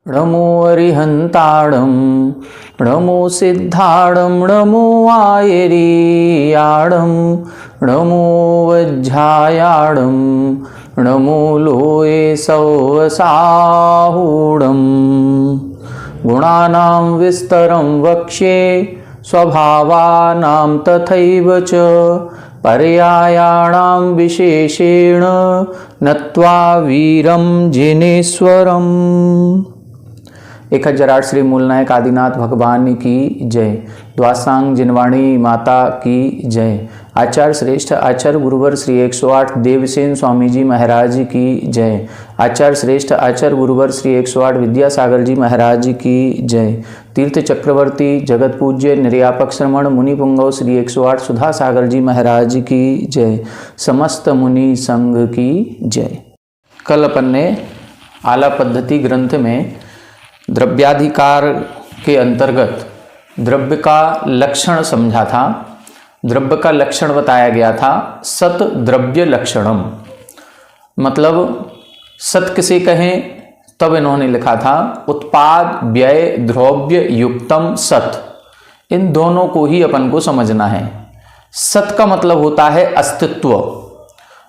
नमो अरिहंताणं नमो सिद्धाणं नमो आयरीयाणं नमो वज्झायाणं नमो लोये सौवसाहूणं गुणानां विस्तरं वक्ष्ये स्वभावानां तथैव च पर्यायाणां विशेषेण नत्वा वीरं जिनेश्वरम्। 1008 श्री मूलनायक आदिनाथ भगवान की जय। द्वासांग जिनवाणी माता की जय। आचार्य श्रेष्ठ आचार्य गुरुवर श्री 108 देवसेन स्वामी जी महाराज की जय। आचार्य श्रेष्ठ आचार्य गुरुवर श्री 108 विद्यासागर जी महाराज की जय। तीर्थ चक्रवर्ती जगत पूज्य निर्यापक श्रमण मुनि पुंगव श्री 108 सुधा सागर जी महाराज की जय। समस्त मुनि संघ की जय। कल अपन ने आला पद्धति ग्रंथ में द्रव्याधिकार के अंतर्गत द्रव्य का लक्षण समझा था। द्रव्य का लक्षण बताया गया था सत द्रव्य लक्षणम, मतलब सत किसे कहें तब इन्होंने लिखा था उत्पाद व्यय द्रव्य युक्तम सत। इन दोनों को ही अपन को समझना है। सत का मतलब होता है अस्तित्व,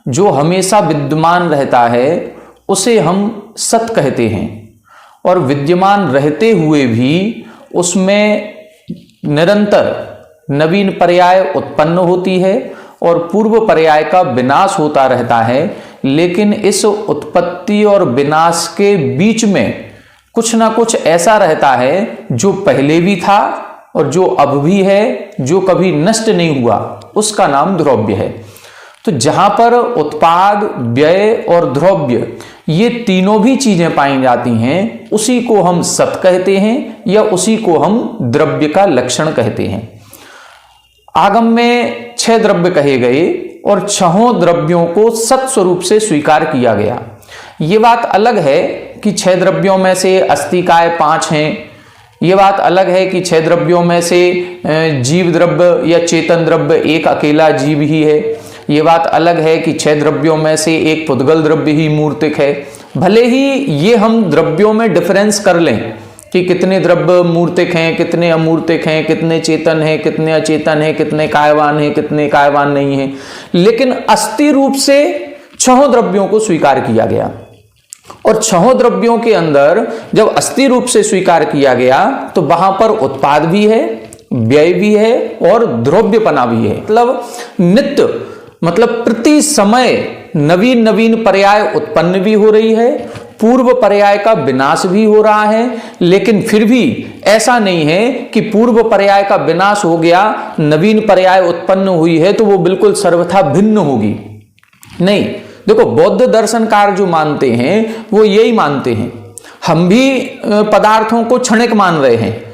जो हमेशा विद्यमान रहता है उसे हम सत कहते हैं, और विद्यमान रहते हुए भी उसमें निरंतर नवीन पर्याय उत्पन्न होती है और पूर्व पर्याय का विनाश होता रहता है। लेकिन इस उत्पत्ति और विनाश के बीच में कुछ ना कुछ ऐसा रहता है जो पहले भी था और जो अब भी है, जो कभी नष्ट नहीं हुआ, उसका नाम द्रव्य है। तो जहां पर उत्पाद व्यय और द्रव्य ये तीनों भी चीजें पाई जाती हैं, उसी को हम सत कहते हैं या उसी को हम द्रव्य का लक्षण कहते हैं। आगम में 6 द्रव्य कहे गए और 6 द्रव्यों को सत स्वरूप से स्वीकार किया गया। ये बात अलग है कि 6 द्रव्यों में से अस्तिकाय 5 हैं। ये बात अलग है कि 6 द्रव्यों में से जीव द्रव्य या चेतन द्रव्य एक अकेला जीव ही है। ये बात अलग है कि 6 द्रव्यों में से एक पुद्गल द्रव्य ही मूर्तिक है। भले ही ये हम द्रव्यों में डिफरेंस कर लें कि कितने द्रव्य मूर्तिक हैं, कितने अमूर्तिक हैं, कितने चेतन हैं, कितने अचेतन हैं, कितने कायवान हैं, कितने कायवान नहीं हैं, लेकिन अस्थि रूप से 6 द्रव्यों को स्वीकार किया गया। और 6 द्रव्यों के अंदर जब अस्थि रूप से स्वीकार किया गया तो वहां पर उत्पाद भी है, व्यय भी है और द्रव्यपना भी है। मतलब नित्य, मतलब प्रति समय नवीन नवीन पर्याय उत्पन्न भी हो रही है, पूर्व पर्याय का विनाश भी हो रहा है। लेकिन फिर भी ऐसा नहीं है कि पूर्व पर्याय का विनाश हो गया, नवीन पर्याय उत्पन्न हुई है तो वो बिल्कुल सर्वथा भिन्न होगी। नहीं, देखो बौद्ध दर्शनकार जो मानते हैं वो यही मानते हैं। हम भी पदार्थों को क्षणिक मान रहे हैं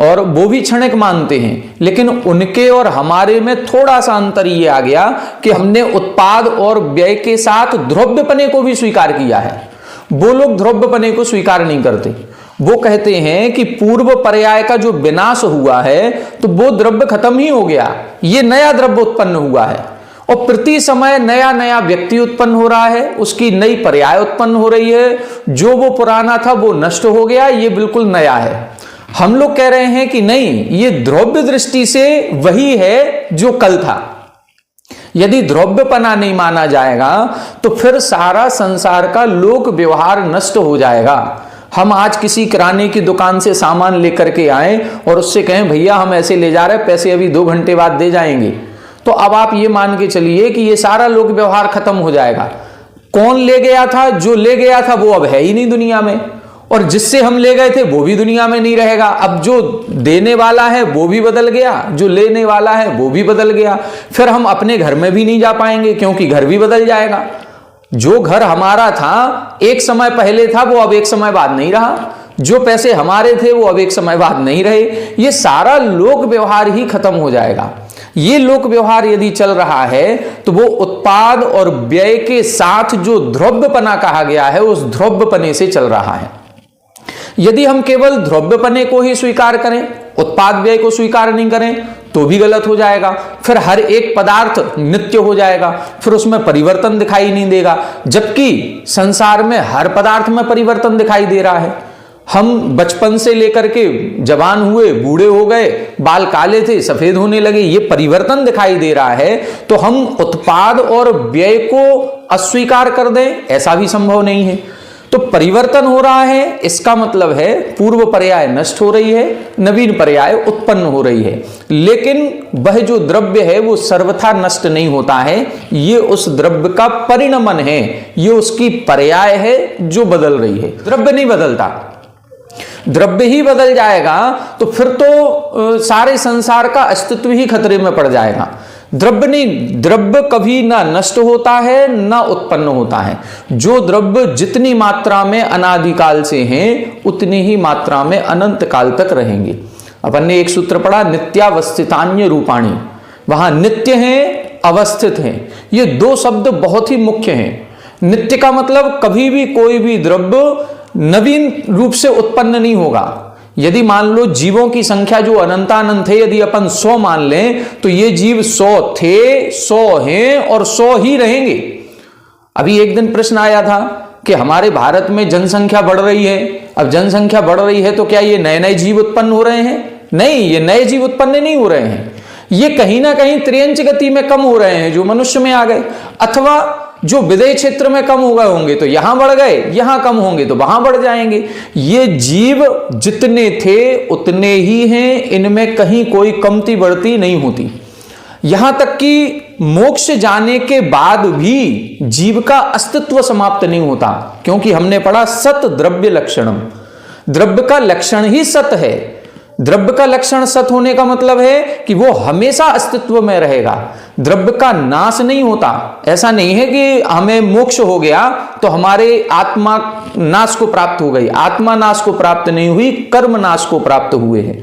और वो भी क्षणिक मानते हैं, लेकिन उनके और हमारे में थोड़ा सा अंतर ये आ गया कि हमने उत्पाद और व्यय के साथ द्रव्यपने को भी स्वीकार किया है। वो लोग द्रव्यपने को स्वीकार नहीं करते। वो कहते हैं कि पूर्व पर्याय का जो विनाश हुआ है तो वो द्रव्य खत्म ही हो गया, ये नया द्रव्य उत्पन्न हुआ है और प्रति समय नया नया व्यक्ति उत्पन्न हो रहा है, उसकी नई पर्याय उत्पन्न हो रही है। जो वो पुराना था वो नष्ट हो गया, ये बिल्कुल नया है। हम लोग कह रहे हैं कि नहीं, ये द्रव्य दृष्टि से वही है जो कल था। यदि द्रव्यपना नहीं माना जाएगा तो फिर सारा संसार का लोक व्यवहार नष्ट हो जाएगा। हम आज किसी किराने की दुकान से सामान लेकर के आए और उससे कहें भैया हम ऐसे ले जा रहे हैं, पैसे अभी 2 घंटे बाद दे जाएंगे, तो अब आप ये मान के चलिए कि ये सारा लोक व्यवहार खत्म हो जाएगा। कौन ले गया था? जो ले गया था वो अब है ही नहीं दुनिया में, और जिससे हम ले गए थे वो भी दुनिया में नहीं रहेगा। अब जो देने वाला है वो भी बदल गया, जो लेने वाला है वो भी बदल गया। फिर हम अपने घर में भी नहीं जा पाएंगे क्योंकि घर भी बदल जाएगा। जो घर हमारा था एक समय पहले था वो अब एक समय बाद नहीं रहा, जो पैसे हमारे थे वो अब एक समय बाद नहीं रहे। ये सारा लोक व्यवहार ही खत्म हो जाएगा। ये लोक व्यवहार यदि चल रहा है तो वो उत्पाद और व्यय के साथ जो द्रव्यपना कहा गया है उस द्रव्यपने से चल रहा है। यदि हम केवल द्रव्यपने को ही स्वीकार करें, उत्पाद व्यय को स्वीकार नहीं करें, तो भी गलत हो जाएगा। फिर हर एक पदार्थ नित्य हो जाएगा, फिर उसमें परिवर्तन दिखाई नहीं देगा, जबकि संसार में हर पदार्थ में परिवर्तन दिखाई दे रहा है। हम बचपन से लेकर के जवान हुए, बूढ़े हो गए, बाल काले थे सफेद होने लगे, ये परिवर्तन दिखाई दे रहा है, तो हम उत्पाद और व्यय को अस्वीकार कर दें, ऐसा भी संभव नहीं है। तो परिवर्तन हो रहा है, इसका मतलब है पूर्व पर्याय नष्ट हो रही है, नवीन पर्याय उत्पन्न हो रही है। लेकिन वह जो द्रव्य है वो सर्वथा नष्ट नहीं होता है, ये उस द्रव्य का परिणमन है, ये उसकी पर्याय है जो बदल रही है। द्रव्य नहीं बदलता, द्रव्य ही बदल जाएगा तो फिर तो सारे संसार का अस्तित्व ही खतरे में पड़ जाएगा। द्रव्य नहीं, द्रव्य कभी ना नष्ट होता है ना उत्पन्न होता है। जो द्रव्य जितनी मात्रा में अनादिकाल से हैं उतनी ही मात्रा में अनंत काल तक रहेंगे। अपन ने एक सूत्र पढ़ा, नित्यावस्थितान्य रूपाणी, वहां नित्य हैं, अवस्थित हैं, ये दो शब्द बहुत ही मुख्य हैं। नित्य का मतलब कभी भी कोई भी द्रव्य नवीन रूप से उत्पन्न नहीं होगा। यदि मान लो जीवों की संख्या जो अनंतानंत है, यदि अपन 100 मान लें तो ये जीव 100 थे, 100 हैं और 100 ही रहेंगे। अभी एक दिन प्रश्न आया था कि हमारे भारत में जनसंख्या बढ़ रही है, अब जनसंख्या बढ़ रही है तो क्या ये नए नए जीव उत्पन्न हो रहे हैं? नहीं, ये नए जीव उत्पन्न नहीं हो रहे हैं, ये कहीं ना कहीं त्रियंच गति में कम हो रहे हैं जो मनुष्य में आ गए, अथवा जो विदेह क्षेत्र में कम हो गए होंगे तो यहां बढ़ गए, यहां कम होंगे तो वहां बढ़ जाएंगे। ये जीव जितने थे उतने ही हैं, इनमें कहीं कोई कमती बढ़ती नहीं होती। यहां तक कि मोक्ष जाने के बाद भी जीव का अस्तित्व समाप्त नहीं होता, क्योंकि हमने पढ़ा सत द्रव्य लक्षणम, द्रव्य का लक्षण ही सत है। द्रव्य का लक्षण सत होने का मतलब है कि वो हमेशा अस्तित्व में रहेगा, द्रव्य का नाश नहीं होता। ऐसा नहीं है कि हमें मोक्ष हो गया तो हमारे आत्मा नाश को प्राप्त हो गई, आत्मा नाश को प्राप्त नहीं हुई, कर्म नाश को प्राप्त हुए हैं।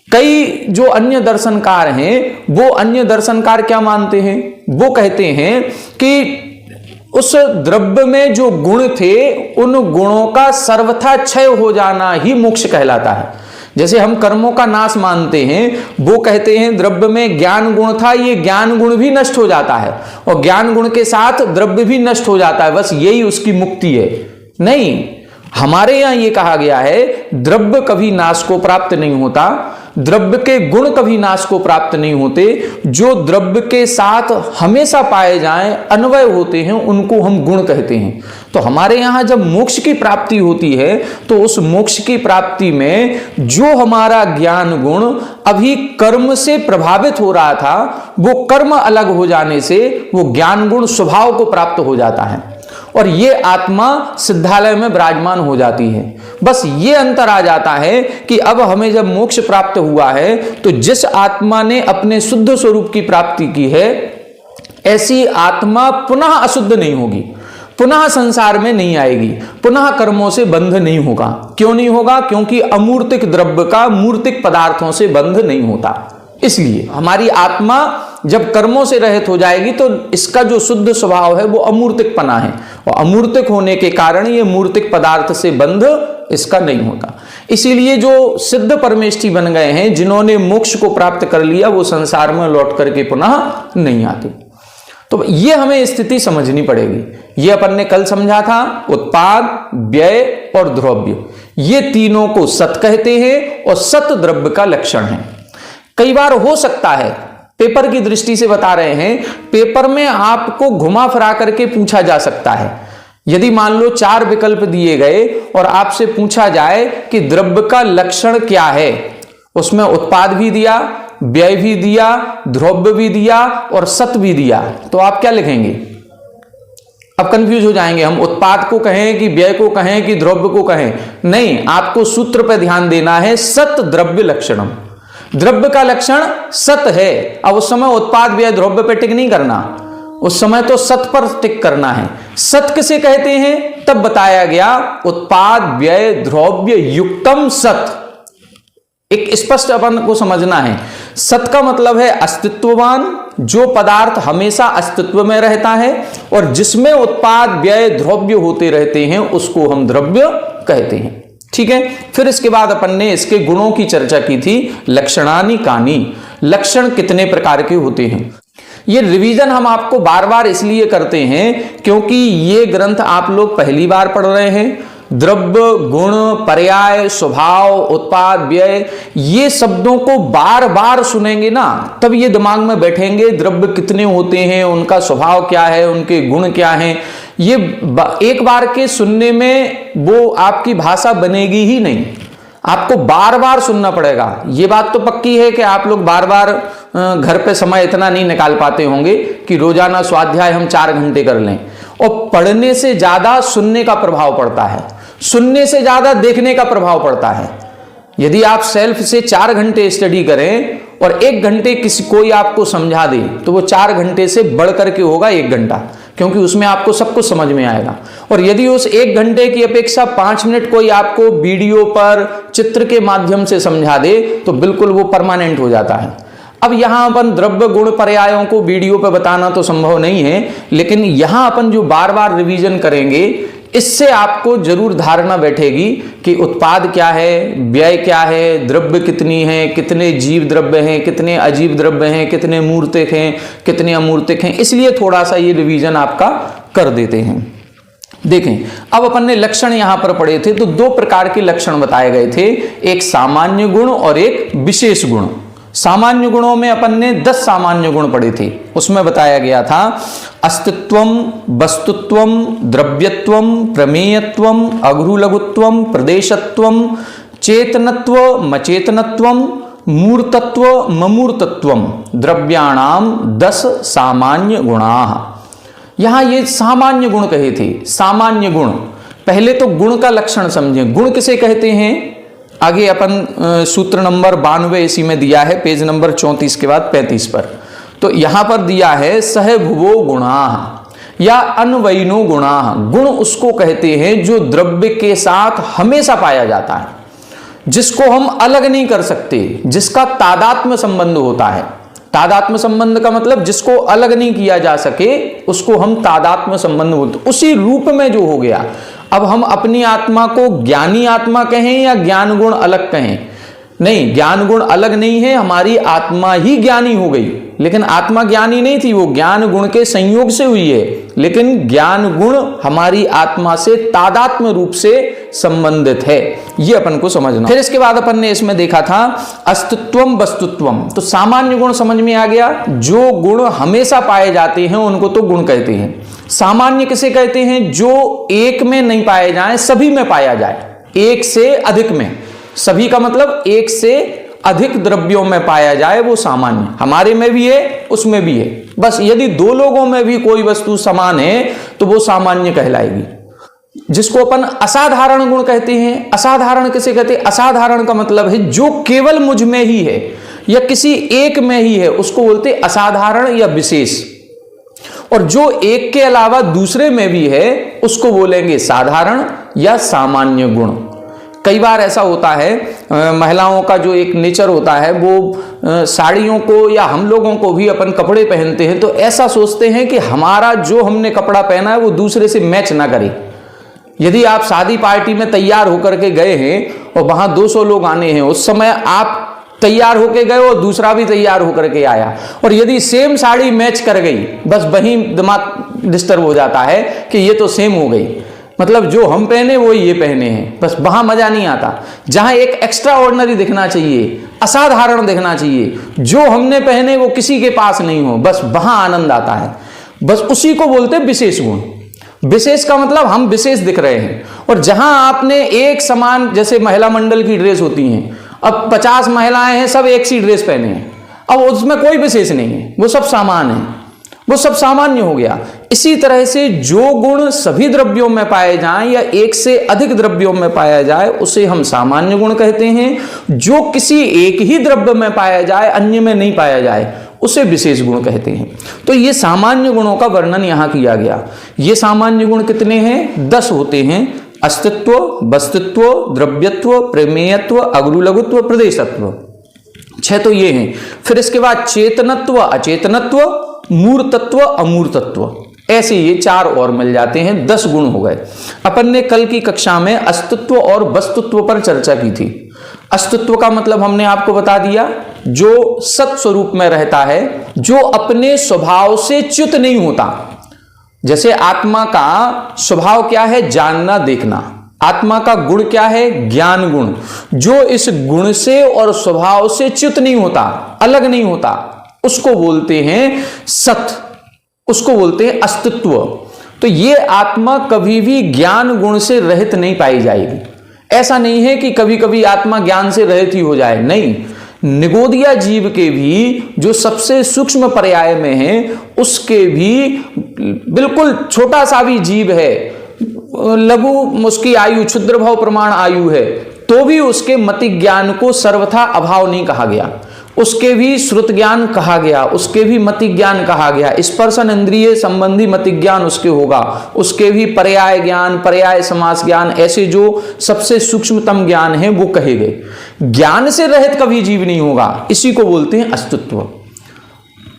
कई जो अन्य दर्शनकार हैं वो अन्य दर्शनकार क्या मानते हैं, वो कहते हैं कि उस द्रव्य में जो गुण थे उन गुणों का सर्वथा क्षय हो जाना ही मोक्ष कहलाता है। जैसे हम कर्मों का नाश मानते हैं, वो कहते हैं द्रव्य में ज्ञान गुण था, ये ज्ञान गुण भी नष्ट हो जाता है और ज्ञान गुण के साथ द्रव्य भी नष्ट हो जाता है, बस यही उसकी मुक्ति है। नहीं, हमारे यहां ये कहा गया है द्रव्य कभी नाश को प्राप्त नहीं होता, द्रव्य के गुण कभी नाश को प्राप्त नहीं होते, जो द्रव्य के साथ हमेशा पाए जाएं, अन्वय होते हैं, उनको हम गुण कहते हैं। तो हमारे यहां जब मोक्ष की प्राप्ति होती है तो उस मोक्ष की प्राप्ति में जो हमारा ज्ञान गुण अभी कर्म से प्रभावित हो रहा था, वो कर्म अलग हो जाने से वो ज्ञान गुण स्वभाव को प्राप्त हो जाता है और ये आत्मा सिद्धालय में विराजमान हो जाती है। बस ये अंतर आ जाता है कि अब हमें जब मोक्ष प्राप्त हुआ है तो जिस आत्मा ने अपने शुद्ध स्वरूप की प्राप्ति की है, ऐसी आत्मा पुनः अशुद्ध नहीं होगी, पुनः संसार में नहीं आएगी, पुनः कर्मों से बंध नहीं होगा। क्यों नहीं होगा? क्योंकि अमूर्तिक द्रव्य का मूर्तिक पदार्थों से बंध नहीं होता। इसलिए हमारी आत्मा जब कर्मों से रहित हो जाएगी तो इसका जो शुद्ध स्वभाव है वो अमूर्तिक पना है और अमूर्तिक होने के कारण ये मूर्तिक पदार्थ से बंध इसका नहीं होता। इसीलिए जो सिद्ध परमेष्ठी बन गए हैं, जिन्होंने मोक्ष को प्राप्त कर लिया, वो संसार में लौट करके पुनः नहीं आते। तो ये हमें स्थिति समझनी पड़ेगी। ये अपन ने कल समझा था, उत्पाद, व्यय और द्रव्य, ये तीनों को सत कहते हैं और सत द्रव्य का लक्षण है। कई बार हो सकता है, पेपर की दृष्टि से बता रहे हैं, पेपर में आपको घुमा फिरा करके पूछा जा सकता है। यदि मान लो 4 विकल्प दिए गए और आपसे पूछा जाए कि द्रव्य का लक्षण क्या है, उसमें उत्पाद भी दिया, व्यय भी दिया, द्रव्य भी दिया और सत भी दिया, तो आप क्या लिखेंगे? अब कंफ्यूज हो जाएंगे, हम उत्पाद को कहें कि व्यय को कहें कि द्रव्य को कहें। नहीं, आपको सूत्र पर ध्यान देना है, सत द्रव्य लक्षणम। द्रव्य का लक्षण सत है। अब उस समय उत्पाद व्यय द्रव्य पर टिक नहीं करना, उस समय तो सत पर टिक करना है। सत किसे कहते हैं तब बताया गया, उत्पाद व्यय द्रव्य युक्तम सत। एक स्पष्ट अपन को समझना है, सत का मतलब है अस्तित्ववान, जो पदार्थ हमेशा अस्तित्व में रहता है और जिसमें उत्पाद व्यय द्रव्य होते रहते हैं उसको हम द्रव्य कहते हैं। ठीक है, फिर इसके बाद अपन ने इसके गुणों की चर्चा की थी। लक्षणानि कानि, लक्षण कितने प्रकार के होते हैं। ये रिवीजन हम आपको बार बार इसलिए करते हैं क्योंकि ये ग्रंथ आप लोग पहली बार पढ़ रहे हैं, द्रव्य, गुण, पर्याय, स्वभाव, उत्पाद, व्यय, ये शब्दों को बार बार सुनेंगे ना, तब ये दिमाग में बैठेंगे। द्रव्य कितने होते हैं, उनका स्वभाव क्या है, उनके गुण क्या हैं, ये एक बार के सुनने में वो आपकी भाषा बनेगी ही नहीं, आपको बार बार सुनना पड़ेगा। ये बात तो पक्की है कि आप लोग बार बार घर पे समय इतना नहीं निकाल पाते होंगे कि रोजाना स्वाध्याय हम 4 घंटे कर लें। और पढ़ने से ज्यादा सुनने का प्रभाव पड़ता है, सुनने से ज्यादा देखने का प्रभाव पड़ता है। यदि आप सेल्फ से 4 घंटे स्टडी करें और 1 घंटे किसी कोई आपको समझा दे, तो वो 4 घंटे से बढ़ करके होगा 1 घंटा, क्योंकि उसमें आपको सब कुछ समझ में आएगा। और यदि उस 1 घंटे की अपेक्षा 5 मिनट कोई आपको वीडियो पर चित्र के माध्यम से समझा दे, तो बिल्कुल वो परमानेंट हो जाता है। अब यहां अपन द्रव्य, गुण, पर्यायों को वीडियो पे बताना तो संभव नहीं है, लेकिन यहां अपन जो बार बार रिवीजन करेंगे, इससे आपको जरूर धारणा बैठेगी कि उत्पाद क्या है, व्यय क्या है, द्रव्य कितनी है, कितने जीव द्रव्य हैं, कितने अजीव द्रव्य हैं, कितने मूर्तिक हैं, कितने अमूर्तिक हैं। इसलिए थोड़ा सा ये रिवीजन आपका कर देते हैं। देखें, अब अपन ने लक्षण यहां पर पढ़े थे, तो 2 प्रकार के लक्षण बताए गए थे, एक सामान्य गुण और एक विशेष गुण। सामान्य गुणों में अपन ने 10 सामान्य गुण पढ़े थे। उसमें बताया गया था अस्तित्वम, वस्तुत्वम, द्रव्यत्वम, प्रमेयत्वम, अघ्रू लघुत्वम, प्रदेशत्वम, चेतनत्व, मचेतनत्वम, मूर्तत्व, ममूर्तत्वम, द्रव्याणाम 10 सामान्य गुणाः। यहां ये सामान्य गुण कहे थे। सामान्य गुण, पहले तो गुण का लक्षण समझें। गुण किसे कहते हैं, आगे अपन सूत्र नंबर 92 इसी में दिया है, पेज नंबर 34 के बाद 35 पर। तो यहां पर दिया है सहभुवो गुणाः या अन्वयिनो गुणाः। गुण उसको कहते हैं जो द्रव्य के साथ हमेशा पाया जाता है, जिसको हम अलग नहीं कर सकते, जिसका तादात्म्य संबंध होता है। तादात्म्य संबंध का मतलब जिसको अलग नहीं किया जा सके, उसको हम तादात्म्य संबंध बोलते। उसी रूप में जो हो गया। अब हम अपनी आत्मा को ज्ञानी आत्मा कहें या ज्ञान गुण अलग कहें, नहीं, ज्ञान गुण अलग नहीं है, हमारी आत्मा ही ज्ञानी हो गई। लेकिन आत्मा ज्ञानी नहीं थी, वो ज्ञान गुण के संयोग से हुई है। लेकिन ज्ञान गुण हमारी आत्मा से तादात्म्य रूप से संबंधित है, ये अपन को समझना। फिर इसके बाद अपन ने इसमें देखा था अस्तित्वम, वस्तुत्वम। तो सामान्य गुण समझ में आ गया, जो गुण हमेशा पाए जाते हैं उनको तो गुण कहते हैं। सामान्य किसे कहते हैं, जो एक में नहीं पाए जाए, सभी में पाया जाए, एक से अधिक में। सभी का मतलब एक से अधिक द्रव्यों में पाया जाए, वो सामान्य। हमारे में भी है, उसमें भी है। बस यदि 2 लोगों में भी कोई वस्तु समान है तो वो सामान्य कहलाएगी, जिसको अपन असाधारण गुण कहते हैं। असाधारण किसे कहते हैं, असाधारण का मतलब है जो केवल मुझ में ही है या किसी एक में ही है, उसको बोलते असाधारण या विशेष। और जो एक के अलावा दूसरे में भी है, उसको बोलेंगे साधारण या सामान्य गुण। कई बार ऐसा होता है, महिलाओं का जो एक नेचर होता है, वो साड़ियों को या हम लोगों को भी अपन कपड़े पहनते हैं तो ऐसा सोचते हैं कि हमारा जो हमने कपड़ा पहना है वो दूसरे से मैच ना करे। यदि आप शादी पार्टी में तैयार होकर के गए हैं और वहां 200 लोग आने हैं, उस समय आप तैयार होके गए और दूसरा भी तैयार होकर के आया, और यदि सेम साड़ी मैच कर गई, बस वहीं दिमाग डिस्टर्ब हो जाता है कि ये तो सेम हो गई, मतलब जो हम पहने वो ये पहने हैं। बस वहां मजा नहीं आता। जहां एक एक्स्ट्रा ऑर्डिनरी दिखना चाहिए, असाधारण दिखना चाहिए, जो हमने पहने वो किसी के पास नहीं हो, बस वहां आनंद आता है। बस उसी को बोलते विशेष गुण। विशेष का मतलब हम विशेष दिख रहे हैं। और जहां आपने एक समान, जैसे महिला मंडल की ड्रेस होती हैं, अब 50 महिलाएं हैं, सब एक सी ड्रेस पहने हैं, अब उसमें कोई विशेष नहीं है, वो सब सामान है, वो सब सामान्य हो गया। इसी तरह से जो गुण सभी द्रव्यों में पाए जाएं या एक से अधिक द्रव्यों में पाया जाए, उसे हम सामान्य गुण कहते हैं। जो किसी एक ही द्रव्य में पाया जाए, अन्य में नहीं पाया जाए, उसे विशेष गुण कहते हैं। तो ये सामान्य गुणों का वर्णन यहां किया गया। ये सामान्य गुण कितने हैं, 10 होते हैं। अस्तित्व, वस्तुत्व, द्रव्यत्व, प्रमेयत्व, अघ्रू लघुत्व, प्रदेशत्व, 6 तो ये हैं। फिर इसके बाद चेतनत्व, अचेतनत्व, मूर्तत्व, अमूर्तत्व, ऐसे ये 4 और मिल जाते हैं, 10 गुण हो गए। अपन ने कल की कक्षा में अस्तित्व और वस्तुत्व पर चर्चा की थी। अस्तित्व का मतलब हमने आपको बता दिया, जो सत स्वरूप में रहता है, जो अपने स्वभाव से च्युत नहीं होता। जैसे आत्मा का स्वभाव क्या है, जानना, देखना, आत्मा का गुण क्या है? ज्ञान गुण। जो इस गुण से और स्वभाव से च्युत नहीं होता, अलग नहीं होता, उसको बोलते हैं सत, उसको बोलते हैं अस्तित्व। तो ये आत्मा कभी भी ज्ञान गुण से रहित नहीं पाई जाएगी। ऐसा नहीं है कि कभी कभी आत्मा ज्ञान से रहित ही हो जाए, नहीं। निगोदिया जीव के भी जो सबसे सूक्ष्म पर्याय में है, उसके भी बिल्कुल छोटा सा भी जीव है, लघु उसकी आयु क्षुद्र भाव प्रमाण आयु है, तो भी उसके मति ज्ञान को सर्वथा अभाव नहीं कहा गया, उसके भी श्रुत ज्ञान कहा गया, उसके भी मति ज्ञान कहा गया, स्पर्शन इंद्रिय संबंधी मति ज्ञान उसके होगा, उसके भी पर्याय ज्ञान, पर्याय समास ज्ञान, ऐसे जो सबसे सूक्ष्मतम ज्ञान है वो कहे गए। ज्ञान से रहित कभी जीव नहीं होगा, इसी को बोलते हैं अस्तित्व।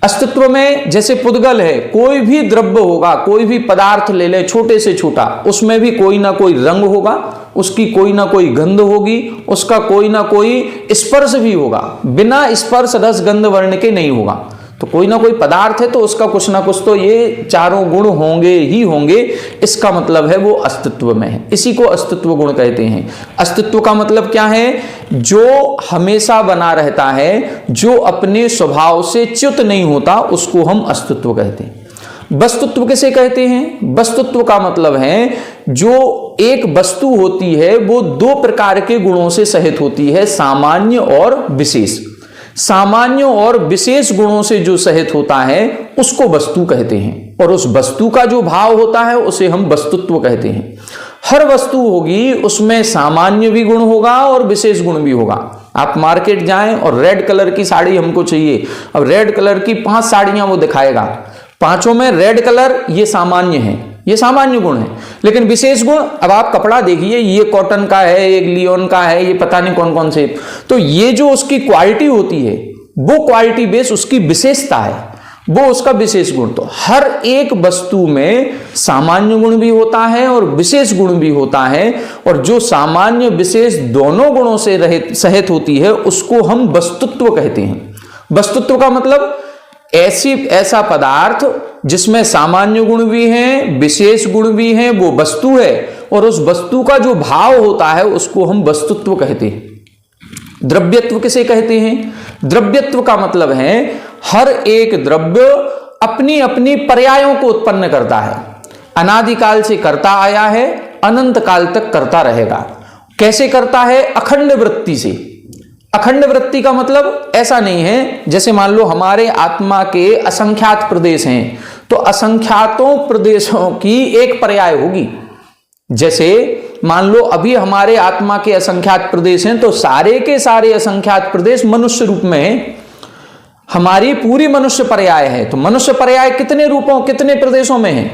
अस्तित्व में जैसे पुद्गल है, कोई भी द्रव्य होगा, कोई भी पदार्थ ले ले, छोटे से छोटा, उसमें भी कोई ना कोई रंग होगा, उसकी कोई ना कोई गंध होगी, उसका कोई ना कोई स्पर्श भी होगा, बिना स्पर्श रस गंध वर्ण के नहीं होगा। तो कोई ना कोई पदार्थ है तो उसका कुछ ना कुछ तो ये चारों गुण होंगे ही होंगे, इसका मतलब है वो अस्तित्व में है, इसी को अस्तित्व गुण कहते हैं। अस्तित्व का मतलब क्या है? जो हमेशा बना रहता है, जो अपने स्वभाव से च्युत नहीं होता, उसको हम अस्तित्व कहते हैं। वस्तुत्व किसे कहते हैं? वस्तुत्व का मतलब है जो एक वस्तु होती है वो दो प्रकार के गुणों से सहित होती है, सामान्य और विशेष। सामान्य और विशेष गुणों से जो सहित होता है उसको वस्तु कहते हैं, और उस वस्तु का जो भाव होता है उसे हम वस्तुत्व कहते हैं। हर वस्तु होगी उसमें सामान्य भी गुण होगा और विशेष गुण भी होगा। आप मार्केट जाएं और रेड कलर की साड़ी हमको चाहिए, अब रेड कलर की 5 साड़ियां वो दिखाएगा, 5 में रेड कलर ये सामान्य है, ये सामान्य गुण है। लेकिन विशेष गुण, अब आप कपड़ा देखिए, ये कॉटन का है, एक लियोन का है, ये पता नहीं कौन कौन से, तो ये जो उसकी क्वालिटी होती है वो क्वालिटी बेस उसकी विशेषता है, वो उसका विशेष गुण। तो हर एक वस्तु में सामान्य गुण भी होता है और विशेष गुण भी होता है, और जो सामान्य विशेष दोनों गुणों से रहित सहित होती है उसको हम वस्तुत्व कहते हैं। वस्तुत्व का मतलब ऐसा पदार्थ जिसमें सामान्य गुण भी हैं, विशेष गुण भी हैं, वो वस्तु है, और उस वस्तु का जो भाव होता है उसको हम वस्तुत्व कहते हैं। द्रव्यत्व किसे कहते हैं? द्रव्यत्व का मतलब है हर एक द्रव्य अपनी अपनी पर्यायों को उत्पन्न करता है, अनादिकाल से करता आया है, अनंत काल तक करता रहेगा। कैसे करता है? अखंड वृत्ति से। अखंड वृत्ति का मतलब ऐसा नहीं है, जैसे मान लो हमारे आत्मा के असंख्यात प्रदेश हैं, तो असंख्यातों प्रदेशों की एक पर्याय होगी। जैसे मान लो अभी हमारे आत्मा के असंख्यात प्रदेश हैं, तो सारे के सारे असंख्यात प्रदेश मनुष्य रूप में हैं, हमारी पूरी मनुष्य पर्याय है। तो मनुष्य पर्याय कितने रूपों, कितने प्रदेशों में है?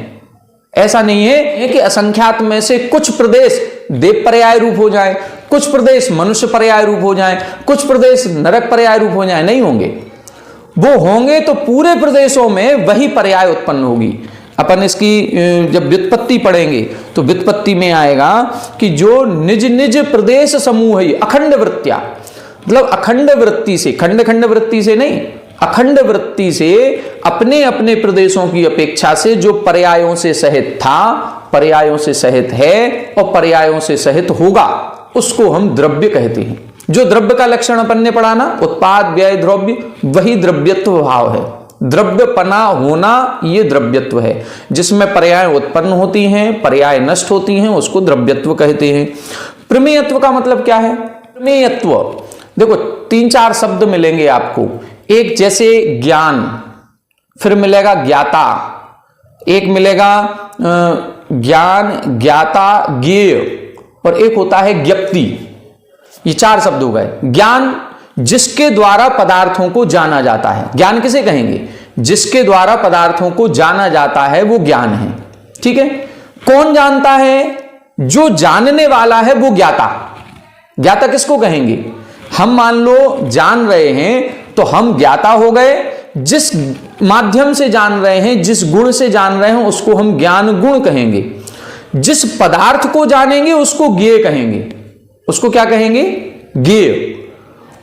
ऐसा नहीं है कि असंख्यात में से कुछ प्रदेश देव पर्याय रूप हो जाए, कुछ प्रदेश मनुष्य पर्याय रूप हो जाए, कुछ प्रदेश नरक पर्याय रूप हो जाए, नहीं होंगे। वो होंगे तो पूरे प्रदेशों में वही पर्याय उत्पन्न होगी। अपन इसकी जब व्युत्पत्ति पढ़ेंगे तो व्युत्पत्ति में आएगा कि जो निज निज प्रदेश समूह है, अखंड वृत्तियां, मतलब अखंड वृत्ति से, खंड खंड वृत्ति से नहीं, अखंड वृत्ति से अपने अपने प्रदेशों की अपेक्षा से जो पर्यायों से सहित था, पर्यायों से सहित है और पर्यायों से सहित होगा, उसको हम द्रव्य कहते हैं। जो द्रव्य का लक्षण अपन ने पढ़ा ना, उत्पाद व्यय द्रव्य, वही द्रव्यत्व भाव है। द्रव्यपना होना ये द्रव्यत्व है, जिसमें पर्याय उत्पन्न होती हैं, पर्याय नष्ट होती हैं, उसको द्रव्यत्व कहते हैं। प्रमेयत्व का मतलब क्या है? प्रमेयत्व देखो 3-4 शब्द मिलेंगे आपको। एक जैसे ज्ञान, फिर मिलेगा ज्ञाता, एक मिलेगा ज्ञान, ज्ञाता, ज्ञेय, और एक होता है ज्ञप्ति। ये 4 शब्द हो गए। ज्ञान जिसके द्वारा पदार्थों को जाना जाता है, ज्ञान किसे कहेंगे? जिसके द्वारा पदार्थों को जाना जाता है वो ज्ञान है। ठीक है, कौन जानता है? जो जानने वाला है वो ज्ञाता। ज्ञाता किसको कहेंगे? हम मान लो जान रहे हैं तो हम ज्ञाता हो गए। जिस माध्यम से जान रहे हैं, जिस गुण से जान रहे हैं, उसको हम ज्ञान गुण कहेंगे। जिस पदार्थ को जानेंगे उसको ज्ञेय कहेंगे। उसको क्या कहेंगे? ज्ञेय।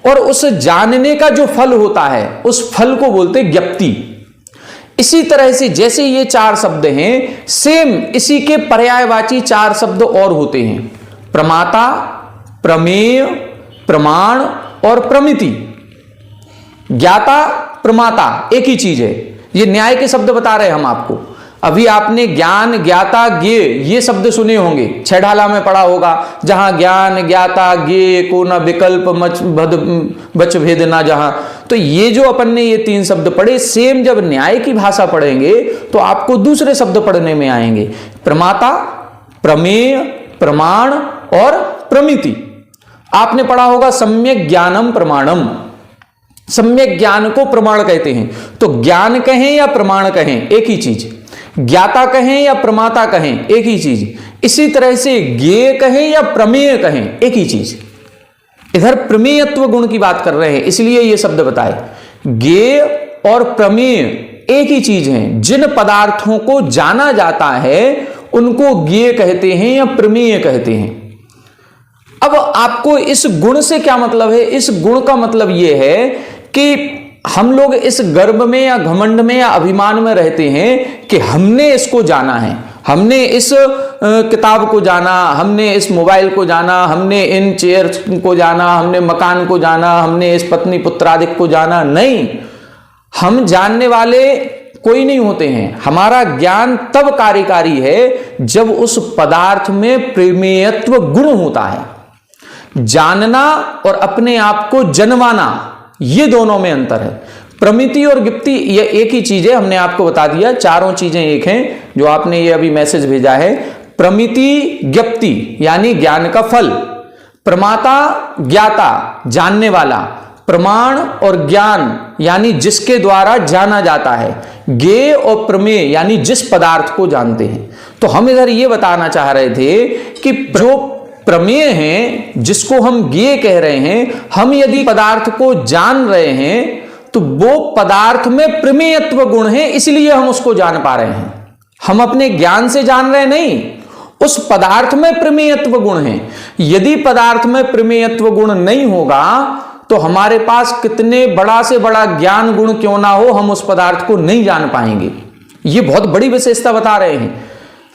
और उस जानने का जो फल होता है उस फल को बोलते ज्ञप्ति। इसी तरह से जैसे ये 4 शब्द हैं, सेम इसी के पर्यायवाची 4 शब्द और होते हैं। प्रमाता, प्रमेय, प्रमाण और प्रमिति। ज्ञाता, प्रमाता एक ही चीज है। ये न्याय के शब्द बता रहे हैं हम आपको। अभी आपने ज्ञान, ज्ञाता, ज्ञेय ये शब्द सुने होंगे, छेढ़ाला में पढ़ा होगा, जहां ज्ञान, ज्ञाता, ज्ञेय को न विकल्प बच भेद ना जहां। तो ये जो अपन ने ये 3 शब्द पढ़े, सेम जब न्याय की भाषा पढ़ेंगे तो आपको दूसरे शब्द पढ़ने में आएंगे, प्रमाता, प्रमेय, प्रमाण और प्रमिति। आपने पढ़ा होगा सम्यक ज्ञानम प्रमाणम। सम्यक ज्ञान को प्रमाण कहते हैं। तो ज्ञान कहें या प्रमाण कहें एक ही चीज, ज्ञाता कहें या प्रमाता कहें एक ही चीज, इसी तरह से ज्ञेय कहें या प्रमेय कहें एक ही चीज। इधर प्रमेयत्व गुण की बात कर रहे हैं, इसलिए ये शब्द बताए। ज्ञेय और प्रमेय एक ही चीज है। जिन पदार्थों को जाना जाता है उनको ज्ञेय कहते हैं या प्रमेय कहते हैं। अब आपको इस गुण से क्या मतलब है? इस गुण का मतलब यह है कि हम लोग इस गर्व में या घमंड में या अभिमान में रहते हैं कि हमने इसको जाना है, हमने इस किताब को जाना, हमने इस मोबाइल को जाना, हमने इन चेयर को जाना, हमने मकान को जाना, हमने इस पत्नी पुत्रादिक को जाना। नहीं, हम जानने वाले कोई नहीं होते हैं। हमारा ज्ञान तब कार्यकारी है जब उस पदार्थ में प्रमेयत्व गुण होता है। जानना और अपने आप को जनवाना, ये दोनों में अंतर है। प्रमिति और ज्ञप्ति ये एक ही चीज है, हमने आपको बता दिया। चारों चीजें एक हैं जो आपने ये अभी मैसेज भेजा है। प्रमिति, ज्ञप्ति यानी ज्ञान का फल, प्रमाता, ज्ञाता जानने वाला, प्रमाण और ज्ञान यानी जिसके द्वारा जाना जाता है, ज्ञेय और प्रमेय यानी जिस पदार्थ को जानते हैं। तो हम इधर ये बताना चाह रहे थे कि जो प्रमेय है, जिसको हम ज्ञेय कह रहे हैं, हम यदि पदार्थ को जान रहे हैं तो वो पदार्थ में प्रमेयत्व गुण है, इसलिए हम उसको जान पा रहे हैं। हम अपने ज्ञान से जान रहे नहीं, उस पदार्थ में प्रमेयत्व गुण है। यदि पदार्थ में प्रमेयत्व गुण नहीं होगा तो हमारे पास कितने बड़ा से बड़ा ज्ञान गुण क्यों ना हो, हम उस पदार्थ को नहीं जान पाएंगे। ये बहुत बड़ी विशेषता बता रहे हैं।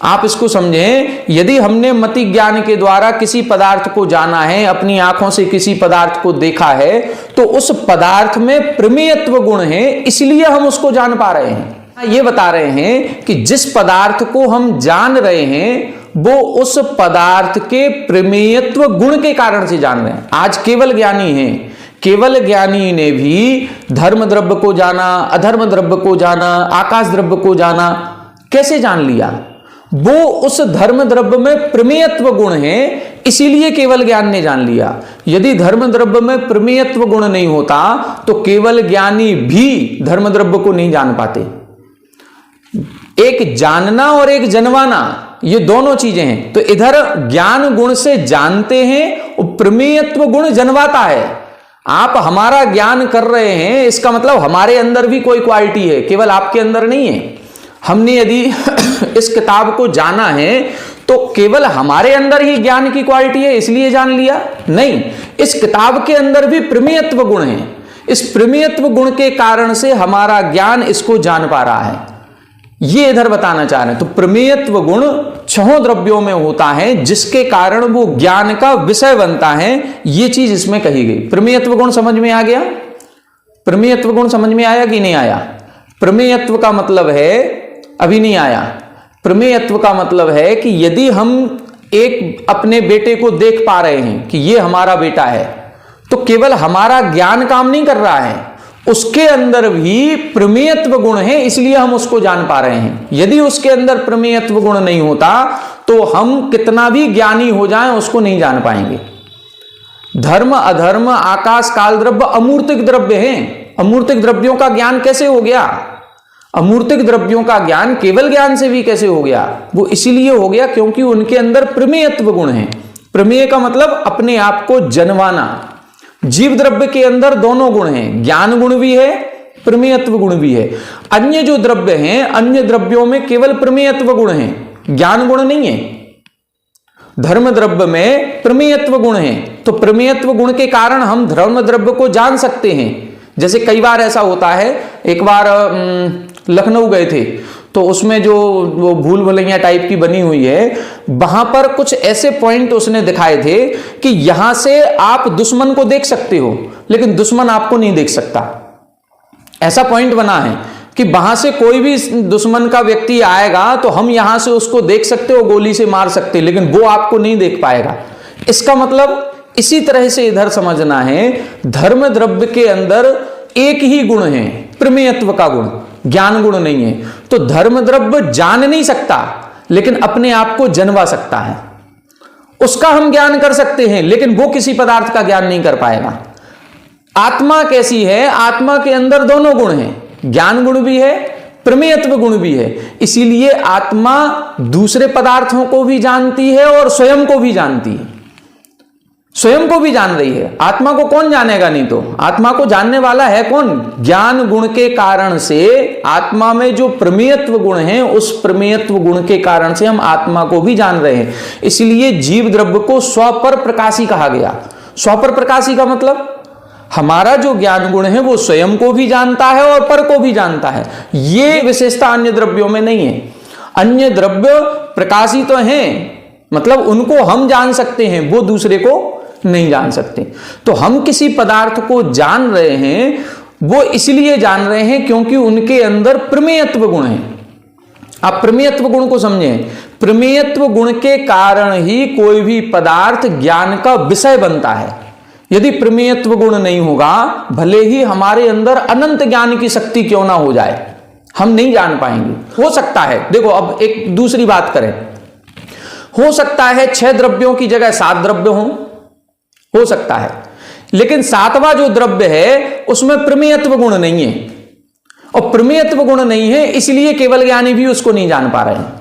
आप इसको समझें, यदि हमने मति ज्ञान के द्वारा किसी पदार्थ को जाना है, अपनी आंखों से किसी पदार्थ को देखा है, तो उस पदार्थ में प्रमेयत्व गुण है, इसलिए हम उसको जान पा रहे हैं। ये बता रहे हैं कि जिस पदार्थ को हम जान रहे हैं वो उस पदार्थ के प्रमेयत्व गुण के कारण से जान रहे हैं। आज केवल ज्ञानी हैं, केवल ज्ञानी ने भी धर्म द्रव्य को जाना, अधर्म द्रव्य को जाना, आकाश द्रव्य को जाना। कैसे जान लिया? वो उस धर्म द्रव्य में प्रमेयत्व गुण है, इसीलिए केवल ज्ञान ने जान लिया। यदि धर्म द्रव्य में प्रमेयत्व गुण नहीं होता तो केवल ज्ञानी भी धर्म द्रव्य को नहीं जान पाते। एक जानना और एक जनवाना, ये दोनों चीजें हैं। तो इधर ज्ञान गुण से जानते हैं और प्रमेयत्व गुण जनवाता है। आप हमारा ज्ञान कर रहे हैं, इसका मतलब हमारे अंदर भी कोई क्वालिटी है, केवल आपके अंदर नहीं है। हमने यदि इस किताब को जाना है तो केवल हमारे अंदर ही ज्ञान की क्वालिटी है इसलिए जान लिया? नहीं, इस किताब के अंदर भी प्रमेयत्व गुण है। इस प्रमेयत्व गुण के कारण से हमारा ज्ञान इसको जान पा रहा है। ये इधर बताना चाह रहे हैं। तो प्रमेयत्व गुण 6 द्रव्यों में होता है, जिसके कारण वो ज्ञान का विषय बनता है। ये चीज इसमें कही गई। प्रमेयत्व गुण समझ में आ गया? प्रमेयत्व गुण समझ में आया कि नहीं आया? प्रमेयत्व का मतलब है, अभी नहीं आया। प्रमेयत्व का मतलब है कि यदि हम एक अपने बेटे को देख पा रहे हैं कि ये हमारा बेटा है, तो केवल हमारा ज्ञान काम नहीं कर रहा है, उसके अंदर भी प्रमेयत्व गुण है, इसलिए हम उसको जान पा रहे हैं। यदि उसके अंदर प्रमेयत्व गुण नहीं होता तो हम कितना भी ज्ञानी हो जाएं उसको नहीं जान पाएंगे। धर्म, अधर्म, आकाश, काल द्रव्य अमूर्तिक द्रव्य हैं। अमूर्तिक द्रव्यों का ज्ञान कैसे हो गया? अमूर्तिक द्रव्यों का ज्ञान केवल ज्ञान से भी कैसे हो गया? वो इसीलिए हो गया क्योंकि उनके अंदर प्रमेयत्व गुण है। प्रमेय का मतलब अपने आप को जनवाना। जीव द्रव्य के अंदर दोनों गुण हैं, ज्ञान गुण भी है, प्रमेयत्व गुण भी है। अन्य जो द्रव्य हैं, अन्य द्रव्यों में केवल प्रमेयत्व गुण है, ज्ञान गुण नहीं है। धर्म द्रव्य में प्रमेयत्व गुण है, तो प्रमेयत्व गुण के कारण हम धर्म द्रव्य को जान सकते हैं। जैसे कई बार ऐसा होता है, एक बार लखनऊ गए थे तो उसमें जो वो भूल भुलैया टाइप की बनी हुई है, वहां पर कुछ ऐसे पॉइंट उसने दिखाए थे कि यहां से आप दुश्मन को देख सकते हो लेकिन दुश्मन आपको नहीं देख सकता। ऐसा पॉइंट बना है कि वहां से कोई भी दुश्मन का व्यक्ति आएगा तो हम यहां से उसको देख सकते हो, गोली से मार सकते, लेकिन वो आपको नहीं देख पाएगा। इसका मतलब इसी तरह से इधर समझना है, धर्म द्रव्य के अंदर एक ही गुण है, प्रमेयत्व का गुण, ज्ञान गुण नहीं है। तो धर्म द्रव्य जान नहीं सकता लेकिन अपने आप को जनवा सकता है, उसका हम ज्ञान कर सकते हैं, लेकिन वो किसी पदार्थ का ज्ञान नहीं कर पाएगा। आत्मा कैसी है? आत्मा के अंदर दोनों गुण हैं, ज्ञान गुण भी है, प्रमेयत्व गुण भी है। इसीलिए आत्मा दूसरे पदार्थों को भी जानती है और स्वयं को भी जानती है, स्वयं को भी जान रही है। आत्मा को कौन जानेगा? नहीं तो आत्मा को जानने वाला है कौन? ज्ञान गुण के कारण से आत्मा में जो प्रमेयत्व गुण है, उस प्रमेयत्व गुण के कारण से हम आत्मा को भी जान रहे हैं। इसलिए जीव द्रव्य को स्वपर प्रकाशी कहा गया। स्वपर प्रकाशी का मतलब हमारा जो ज्ञान गुण है वो स्वयं को भी जानता है और पर को भी जानता है। ये विशेषता अन्य द्रव्यों में नहीं है। अन्य द्रव्य प्रकाशी तो हैं, मतलब उनको हम जान सकते हैं, वो दूसरे को नहीं जान सकते। तो हम किसी पदार्थ को जान रहे हैं, वो इसलिए जान रहे हैं क्योंकि उनके अंदर प्रमेयत्व गुण है। आप प्रमेयत्व गुण को समझें, प्रमेयत्व गुण के कारण ही कोई भी पदार्थ ज्ञान का विषय बनता है। यदि प्रमेयत्व गुण नहीं होगा, भले ही हमारे अंदर अनंत ज्ञान की शक्ति क्यों ना हो जाए, हम नहीं जान पाएंगे। हो सकता है, देखो अब एक दूसरी बात करें, हो सकता है 6 द्रव्यों की जगह 7 द्रव्य हो सकता है, लेकिन 7वां जो द्रव्य है उसमें प्रमेयत्व गुण नहीं है, और प्रमेयत्व गुण नहीं है इसलिए केवल ज्ञानी भी उसको नहीं जान पा रहे हैं।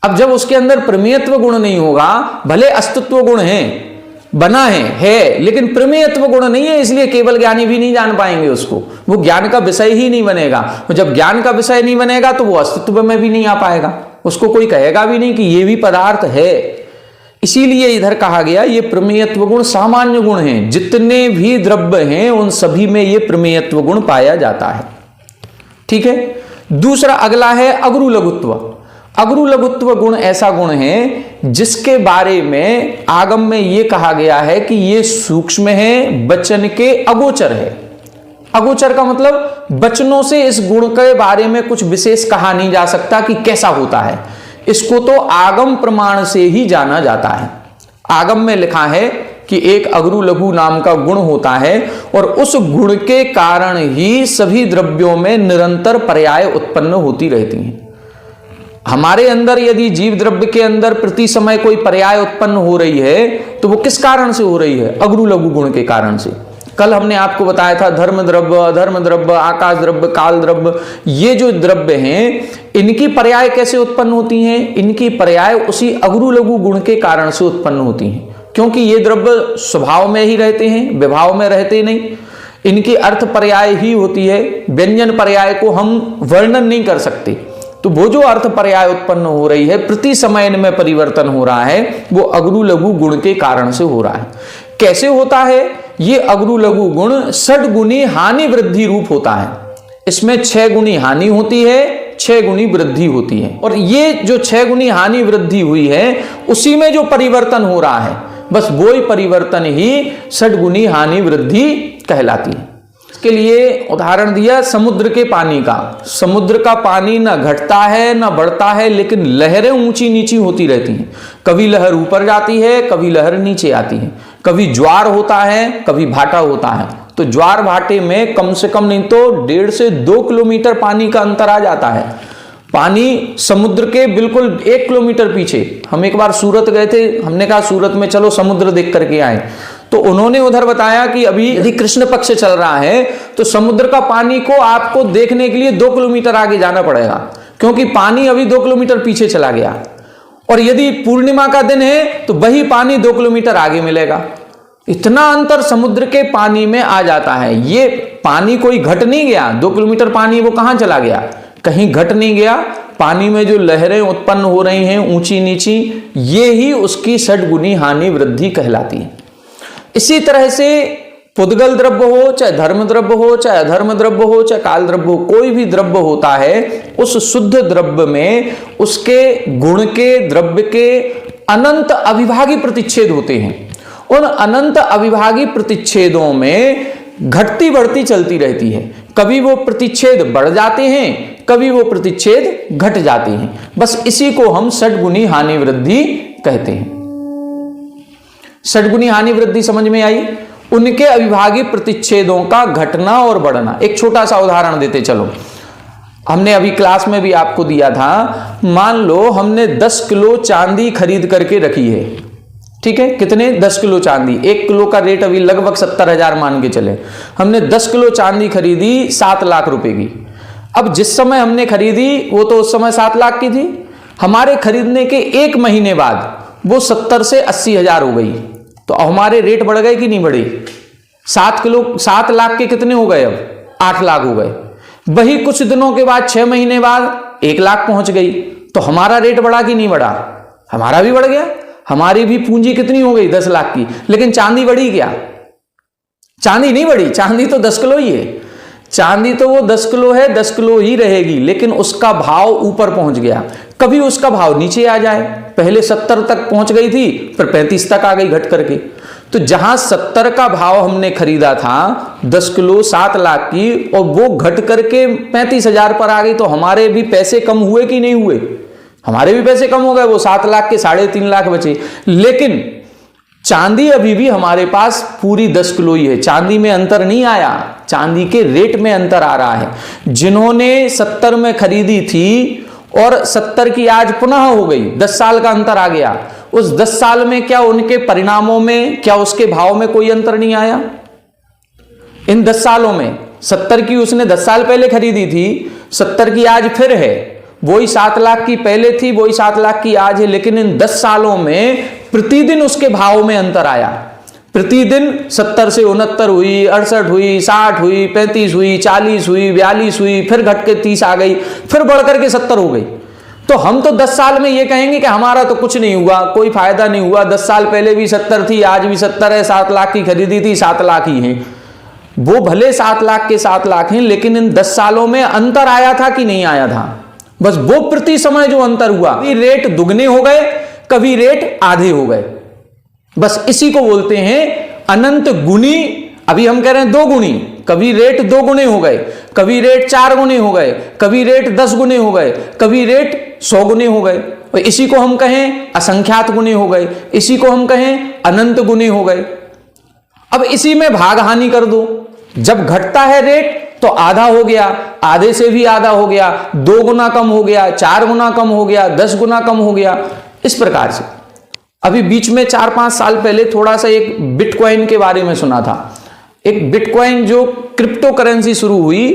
अब जब उसके अंदर प्रमेयत्व गुण नहीं होगा, भले अस्तित्व गुण है, बना है, लेकिन प्रमेयत्व गुण नहीं है, इसलिए केवल ज्ञानी भी नहीं जान पाएंगे उसको, वो ज्ञान का विषय ही नहीं बनेगा। जब ज्ञान का विषय नहीं बनेगा तो वो अस्तित्व में भी नहीं आ पाएगा, उसको कोई कहेगा भी नहीं कि ये भी पदार्थ है। इसीलिए इधर कहा गया ये प्रमेयत्व गुण सामान्य गुण हैं, जितने भी द्रव्य हैं उन सभी में ये प्रमेयत्व गुण पाया जाता है। ठीक है। दूसरा अगला है अगरु लघुत्व। अगरु लघुत्व गुण ऐसा गुण है जिसके बारे में आगम में यह कहा गया है कि यह सूक्ष्म है, वचन के अगोचर है। अगोचर का मतलब वचनों से इस गुण के बारे में कुछ विशेष कहा नहीं जा सकता कि कैसा होता है, इसको तो आगम प्रमाण से ही जाना जाता है। आगम में लिखा है कि एक अगरु लघु नाम का गुण होता है और उस गुण के कारण ही सभी द्रव्यों में निरंतर पर्याय उत्पन्न होती रहती हैं। हमारे अंदर यदि जीव द्रव्य के अंदर प्रति समय कोई पर्याय उत्पन्न हो रही है तो वो किस कारण से हो रही है? अगरु लघु गुण के कारण से। कल हमने आपको बताया था धर्म द्रव्य, अधर्म द्रव्य, आकाश द्रव्य, काल द्रव्य, ये जो द्रव्य हैं इनकी पर्याय कैसे उत्पन्न होती हैं? इनकी पर्याय उसी अगरु लघु गुण के कारण से उत्पन्न होती हैं, क्योंकि ये द्रव्य स्वभाव में ही रहते हैं, विभाव में रहते नहीं। इनकी अर्थ पर्याय ही होती है, व्यंजन पर्याय को हम वर्णन नहीं कर सकते। तो वो जो अर्थ पर्याय उत्पन्न हो रही है, प्रति समय इनमें परिवर्तन हो रहा है, वो अगरु लघु गुण के कारण से हो रहा है। कैसे होता है? ये अगरु लघु गुण षड्गुणी हानि वृद्धि रूप होता है। इसमें 6 गुणी हानि होती है, 6 गुणी वृद्धि होती है, और ये जो 6 गुणी हानि वृद्धि हुई है उसी में जो परिवर्तन हो रहा है, बस वो ही परिवर्तन ही षड्गुणी हानि वृद्धि कहलाती है। इसके लिए उदाहरण दिया समुद्र के पानी का। समुद्र का पानी ना घटता है ना बढ़ता है, लेकिन लहरें ऊंची नीची होती रहती हैं। कभी लहर ऊपर जाती है, कभी लहर नीचे आती है, कभी ज्वार होता है, कभी भाटा होता है। तो ज्वार भाटे में कम से कम नहीं तो 1.5 से 2 किलोमीटर पानी का अंतर आ जाता है। पानी समुद्र के बिल्कुल 1 किलोमीटर पीछे। हम एक बार सूरत गए थे, हमने कहा सूरत में चलो समुद्र देख करके आए, तो उन्होंने उधर बताया कि अभी यदि कृष्ण पक्ष चल रहा है तो समुद्र का पानी को आपको देखने के लिए 2 किलोमीटर आगे जाना पड़ेगा, क्योंकि पानी अभी 2 किलोमीटर पीछे चला गया। और यदि पूर्णिमा का दिन है तो वही पानी 2 किलोमीटर आगे मिलेगा। इतना अंतर समुद्र के पानी में आ जाता है। ये पानी कोई घट नहीं गया, 2 किलोमीटर पानी वो कहां चला गया? कहीं घट नहीं गया। पानी में जो लहरें उत्पन्न हो रही हैं ऊंची नीची, ये ही उसकी षड्गुणी हानि वृद्धि कहलाती है। इसी तरह से पुद्गल द्रव्य हो, चाहे धर्म द्रव्य हो, चाहे अधर्म द्रव्य हो, चाहे काल द्रव्य हो, कोई भी द्रव्य होता है, उस शुद्ध द्रव्य में उसके गुण के, द्रव्य के अनंत अविभागी प्रतिच्छेद होते हैं। उन अनंत अविभागी प्रतिच्छेदों में घटती बढ़ती चलती रहती है। कभी वो प्रतिच्छेद बढ़ जाते हैं, कभी वो प्रतिच्छेद घट जाते हैं। बस इसी को हम षटगुनी हानि वृद्धि कहते हैं। षटगुनी हानि वृद्धि समझ में आई? उनके अविभागी प्रतिच्छेदों का घटना और बढ़ना। एक छोटा सा उदाहरण देते चलो, हमने अभी क्लास में भी आपको दिया था। मान लो हमने 10 किलो चांदी खरीद करके रखी है, ठीक है? कितने? 10 किलो चांदी। 1 किलो का रेट अभी लगभग 70,000 मान के चले। हमने 10 किलो चांदी खरीदी 7 लाख रुपए की। अब जिस समय हमने खरीदी वो तो उस समय 7 लाख की थी। हमारे खरीदने के 1 महीने बाद वो 70 से 80,000 हो गई। तो हमारे रेट बढ़ गए कि नहीं बढ़े? 7 लाख के कितने हो गए? अब 8 लाख हो गए। वही कुछ दिनों के बाद 6 महीने बाद 1 लाख पहुंच गई। तो हमारा रेट बढ़ा कि नहीं बढ़ा? हमारा भी बढ़ गया। हमारी भी पूंजी कितनी हो गई? 10 लाख की। लेकिन चांदी बढ़ी क्या? चांदी नहीं बढ़ी। चांदी तो 10 किलो ही है। चांदी तो वो 10 किलो है, 10 किलो ही रहेगी, लेकिन उसका भाव ऊपर पहुंच गया। कभी उसका भाव नीचे आ जाए, पहले 70 तक पहुंच गई थी, फिर 35 तक आ गई घट करके। तो जहां 70 का भाव हमने खरीदा था 10 किलो 7 लाख की, और वो घट करके 35,000 पर आ गई, तो हमारे भी पैसे कम हुए कि नहीं हुए? हमारे भी पैसे कम हो गए। वो 7 लाख के 3.5 लाख बचे। लेकिन चांदी अभी भी हमारे पास पूरी 10 किलो ही है। चांदी में अंतर नहीं आया, चांदी के रेट में अंतर आ रहा है। जिन्होंने 70 में खरीदी थी और 70 की आज पुनः हो गई, 10 साल का अंतर आ गया। उस 10 साल में क्या उनके परिणामों में, क्या उसके भाव में कोई अंतर नहीं आया? इन 10 सालों में 70 की उसने 10 साल पहले खरीदी थी, 70 की आज फिर है। वही 7 लाख की पहले थी, वही 7 लाख की आज है। लेकिन इन 10 सालों में प्रतिदिन उसके भाव में अंतर आया। प्रतिदिन 70 से 69 हुई, 68 हुई, 60 हुई, 35 हुई, 40 हुई, 42 हुई, फिर घट के 30 आ गई, फिर बढ़ करके 70 हो गई। तो हम तो 10 साल में ये कहेंगे कि हमारा तो कुछ नहीं हुआ, कोई फायदा नहीं हुआ। 10 साल पहले भी 70 थी, आज भी 70 है, 7 लाख की खरीदी थी, 7 लाख ही है। वो भले 7 लाख के 7 लाख हैं, लेकिन इन 10 सालों में अंतर आया था कि नहीं आया था? बस वो प्रति समय जो अंतर हुआ, कभी रेट दुगने हो गए, कभी रेट आधे हो गए। बस इसी को बोलते हैं अनंत गुणी। अभी हम कह रहे हैं 2 गुणी। कभी रेट 2 गुने हो गए, कभी रेट 4 गुने हो गए, कभी रेट 10 गुने हो गए, कभी रेट 100 गुने हो गए। और इसी को हम कहें असंख्यात गुने हो गए, इसी को हम कहें अनंत गुने हो गए। अब इसी में भाग हानि कर दो। जब घटता है रेट तो आधा हो गया, आधे से भी आधा हो गया, 2 गुना कम हो गया, 4 गुना कम हो गया, 10 गुना कम हो गया। इस प्रकार से अभी बीच में 4-5 साल पहले थोड़ा सा एक बिटकॉइन के बारे में सुना था। एक बिटकॉइन जो क्रिप्टो करेंसी शुरू हुई,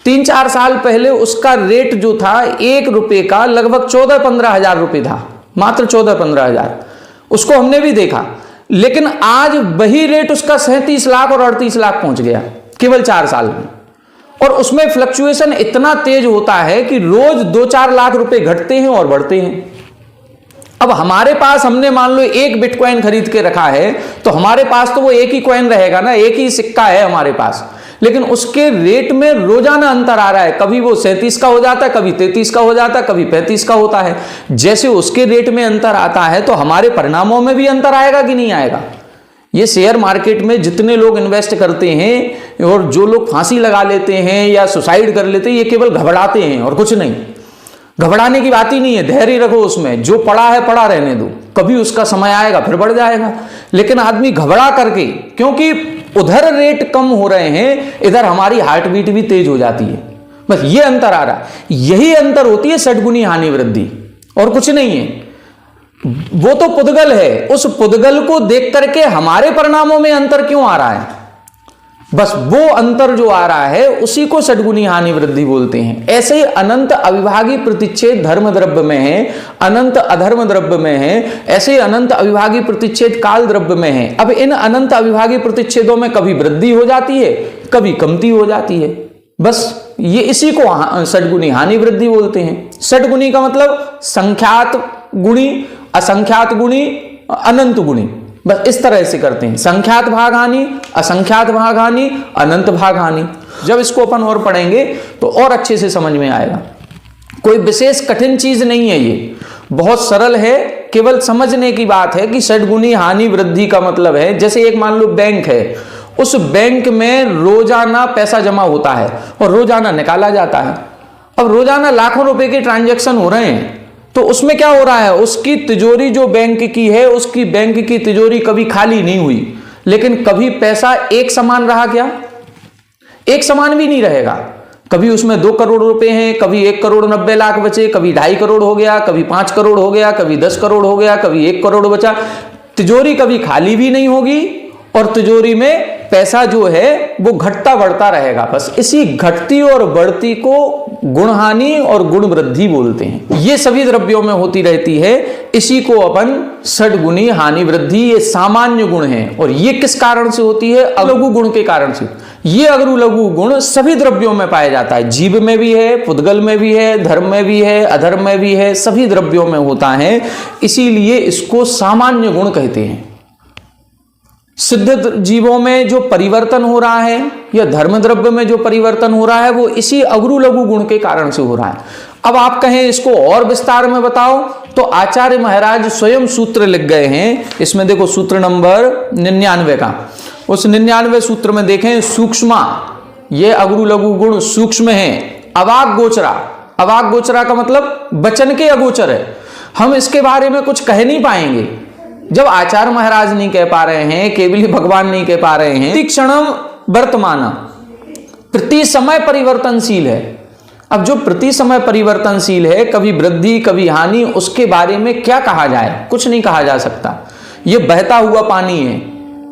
3-4 साल पहले उसका रेट जो था 1 रुपए का लगभग 14-15 हजार रुपए था। मात्र 14-15 हजार। उसको हमने भी देखा। लेकिन आज वही रेट उसका 37 लाख और 38 लाख पहुंच गया केवल 4 साल में। और उसमें फ्लक्चुएशन इतना तेज होता है कि रोज 2-4 लाख रुपए घटते हैं और बढ़ते हैं। अब हमारे पास, हमने मान लो 1 बिटकॉइन खरीद के रखा है, तो हमारे पास तो वो 1 ही कॉइन रहेगा ना, 1 ही सिक्का है हमारे पास। लेकिन उसके रेट में रोजाना अंतर आ रहा है। कभी वो 37 का हो जाता है, कभी 33 का हो जाता है, कभी 35 का होता है। जैसे उसके रेट में अंतर आता है, तो हमारे परिणामों में भी अंतर आएगा कि नहीं आएगा? ये शेयर मार्केट में जितने लोग इन्वेस्ट करते हैं और जो लोग फांसी लगा लेते हैं या सुसाइड कर लेते हैं, ये केवल घबराते हैं और कुछ नहीं। घबराने की बात ही नहीं है। धैर्य रखो, उसमें जो पड़ा है पड़ा रहने दो, कभी उसका समय आएगा फिर बढ़ जाएगा। लेकिन आदमी घबरा करके, क्योंकि उधर रेट कम हो रहे हैं, इधर हमारी हार्ट बीट भी तेज हो जाती है। बस ये अंतर आ रहा है। यही अंतर होती है षटगुनी हानि वृद्धि, और कुछ नहीं है। वो तो पुद्गल है, उस पुद्गल को देख करके हमारे परिणामों में अंतर क्यों आ रहा है? बस वो अंतर जो आ रहा है उसी को षटगुनी हानि वृद्धि बोलते हैं। ऐसे ही अनंत अविभागी प्रतिच्छेद धर्म द्रव्य में है, अनंत अधर्म द्रव्य में है, ऐसे ही अनंत अविभागी प्रतिच्छेद काल द्रव्य में है। अब इन अनंत अविभागी प्रतिच्छेदों में कभी वृद्धि हो जाती है, कभी कमती हो जाती है। बस ये इसी को षटगुनी हानि वृद्धि बोलते हैं। षटगुनी का मतलब संख्यात गुणी, असंख्यात गुणी, अनंत गुणी। बस इस तरह से करते हैं, संख्यात भाग हानि, असंख्यात भाग हानि, अनंत भाग हानि। जब इसको अपन और पढ़ेंगे तो और अच्छे से समझ में आएगा। कोई विशेष कठिन चीज नहीं है, ये बहुत सरल है, केवल समझने की बात है कि षटगुनी हानि वृद्धि का मतलब है, जैसे एक मान लो बैंक है, उस बैंक में रोजाना पैसा जमा होता है और रोजाना निकाला जाता है। अब रोजाना लाखों रुपए के ट्रांजैक्शन हो रहे हैं, तो उसमें क्या हो रहा है, उसकी तिजोरी जो बैंक की है, उसकी बैंक की तिजोरी कभी खाली नहीं हुई, लेकिन कभी पैसा एक समान रहा क्या? एक समान भी नहीं रहेगा। कभी उसमें 2 करोड़ रुपए हैं, कभी 1 करोड़ 90 लाख बचे, कभी 2.5 करोड़ हो गया, कभी 5 करोड़ हो गया, कभी 10 करोड़ हो गया, कभी 1 करोड़ बचा। तिजोरी कभी खाली भी नहीं होगी और तिजोरी में पैसा जो है वो घटता बढ़ता रहेगा। बस इसी घटती और बढ़ती को गुण हानि और गुण वृद्धि बोलते हैं। ये सभी द्रव्यों में होती रहती है, इसी को अपन षटगुनी हानि वृद्धि, ये सामान्य गुण है। और ये किस कारण से होती है? अलघु गुण के कारण से। ये अगरु लघु गुण सभी द्रव्यों में पाया जाता है, जीव में भी है, पुद्गल में भी है, धर्म में भी है, अधर्म में भी है, सभी द्रव्यों में होता है, इसीलिए इसको सामान्य गुण कहते हैं। सिद्ध जीवों में जो परिवर्तन हो रहा है या धर्म द्रव्य में जो परिवर्तन हो रहा है वो इसी अगरु लघु गुण के कारण से हो रहा है। अब आप कहें इसको और विस्तार में बताओ, तो आचार्य महाराज स्वयं सूत्र लिख गए हैं। इसमें देखो सूत्र नंबर 99 का, उस 99 सूत्र में देखें, सूक्ष्मा, ये अगरु लघु गुण सूक्ष्म है। अवाक गोचरा, अवाक गोचरा का मतलब वचन के अगोचर है, हम इसके बारे में कुछ कह नहीं पाएंगे। जब आचार्य महाराज नहीं कह पा रहे हैं, केवल भगवान नहीं कह पा रहे हैं, क्षणम वर्तमान, प्रति समय परिवर्तनशील है। अब जो प्रति समय परिवर्तनशील है, कभी वृद्धि कभी हानि, उसके बारे में क्या कहा जाए? कुछ नहीं कहा जा सकता। ये बहता हुआ पानी है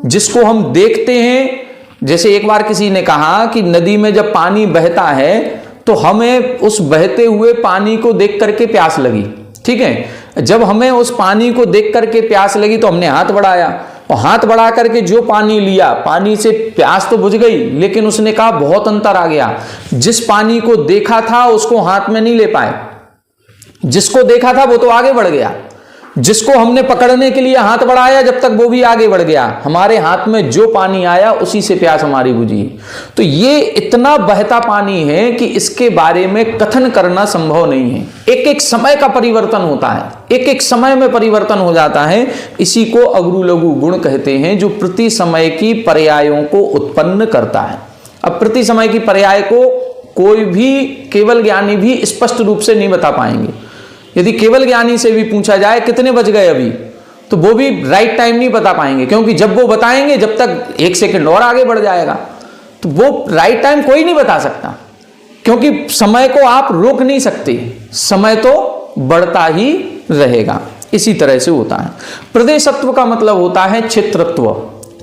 जिसको हम देखते हैं। जैसे एक बार किसी ने कहा कि नदी में जब पानी बहता है तो हमें उस बहते हुए पानी को देख करके प्यास लगी, ठीक है। जब हमें उस पानी को देख करके प्यास लगी तो हमने हाथ बढ़ाया, और हाथ बढ़ा करके जो पानी लिया, पानी से प्यास तो बुझ गई, लेकिन उसने कहा बहुत अंतर आ गया। जिस पानी को देखा था उसको हाथ में नहीं ले पाए, जिसको देखा था वो तो आगे बढ़ गया, जिसको हमने पकड़ने के लिए हाथ बढ़ाया जब तक वो भी आगे बढ़ गया। हमारे हाथ में जो पानी आया उसी से प्यास हमारी बुझी। तो ये इतना बहता पानी है कि इसके बारे में कथन करना संभव नहीं है। एक एक समय का परिवर्तन होता है, एक एक समय में परिवर्तन हो जाता है। इसी को अगरु लघु गुण कहते हैं, जो प्रति समय की पर्यायों को उत्पन्न करता है। अब प्रति समय की पर्याय को कोई भी केवल ज्ञानी भी स्पष्ट रूप से नहीं बता पाएंगे। यदि केवल ज्ञानी से भी पूछा जाए कितने बज गए अभी, तो वो भी राइट टाइम नहीं बता पाएंगे, क्योंकि जब वो बताएंगे जब तक 1 सेकंड और आगे बढ़ जाएगा। तो वो राइट टाइम कोई नहीं बता सकता, क्योंकि समय को आप रोक नहीं सकते, समय तो बढ़ता ही रहेगा। इसी तरह से होता है। प्रदेशत्व का मतलब होता है क्षेत्रत्व।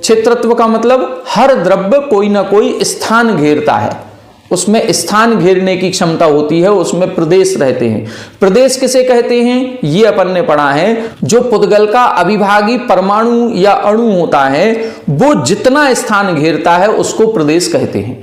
क्षेत्रत्व का मतलब हर द्रव्य कोई ना कोई स्थान घेरता है, उसमें स्थान घेरने की क्षमता होती है, उसमें प्रदेश रहते हैं। प्रदेश किसे कहते हैं ये अपन ने पढ़ा है। जो पुद्गल का अविभागी परमाणु या अणु होता है वो जितना स्थान घेरता है उसको प्रदेश कहते हैं,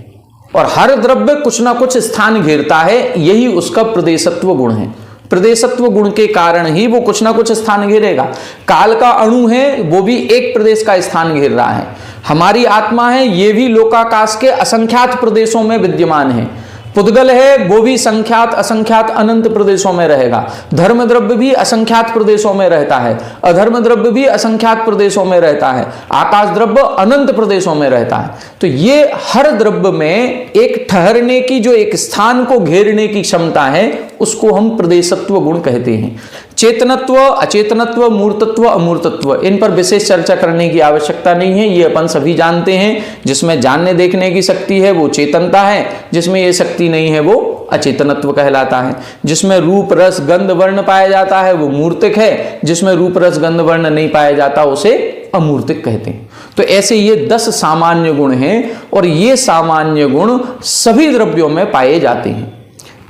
और हर द्रव्य कुछ ना कुछ स्थान घेरता है, यही उसका प्रदेशत्व गुण है। प्रदेशत्व गुण के कारण ही वो कुछ ना कुछ स्थान घेरेगा। काल का अणु है वो भी एक प्रदेश का स्थान घेर रहा है। हमारी आत्मा है ये भी लोकाकाश के असंख्यात प्रदेशों में विद्यमान है। पुद्गल है वो भी संख्यात असंख्यात अनंत प्रदेशों में रहेगा। धर्म द्रव्य भी असंख्यात प्रदेशों में रहता है, अधर्म द्रव्य भी असंख्यात प्रदेशों में रहता है, आकाश द्रव्य अनंत प्रदेशों में रहता है। तो ये हर द्रव्य में एक ठहरने की, जो एक स्थान को घेरने की क्षमता है, उसको हम प्रदेशत्व गुण कहते हैं। चेतनत्व, अचेतनत्व, मूर्तत्व, अमूर्तत्व, इन पर विशेष चर्चा करने की आवश्यकता नहीं है, ये अपन सभी जानते हैं। जिसमें जानने देखने की शक्ति है वो चेतनता है, जिसमें ये शक्ति नहीं है वो अचेतनत्व कहलाता है। जिसमें रूप रस गंध वर्ण पाया जाता है वो मूर्तिक है, जिसमें रूप रस गंध वर्ण नहीं पाया जाता उसे अमूर्तिक कहते हैं। तो ऐसे ये 10 सामान्य गुण हैं, और ये सामान्य गुण सभी द्रव्यों में पाए जाते हैं।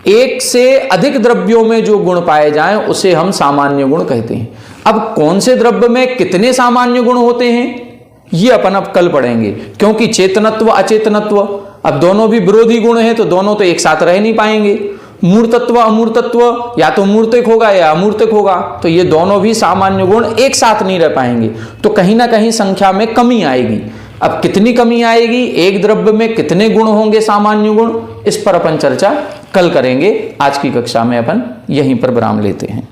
एक से अधिक द्रव्यों में जो गुण पाए जाएं उसे हम सामान्य गुण कहते हैं। अब कौन से द्रव्य में कितने सामान्य गुण होते हैं ये अपन अब कल पढ़ेंगे, क्योंकि चेतनत्व अचेतनत्व अब दोनों भी विरोधी गुण हैं, तो दोनों तो एक साथ रह नहीं पाएंगे। मूर्तत्व अमूर्तत्व, या तो मूर्तिक होगा या अमूर्तिक होगा, तो ये दोनों भी सामान्य गुण एक साथ नहीं रह पाएंगे, तो कहीं ना कहीं संख्या में कमी आएगी। अब कितनी कमी आएगी, एक द्रव्य में कितने गुण होंगे सामान्य गुण, इस पर अपन चर्चा कल करेंगे। आज की कक्षा में अपन यहीं पर विराम लेते हैं।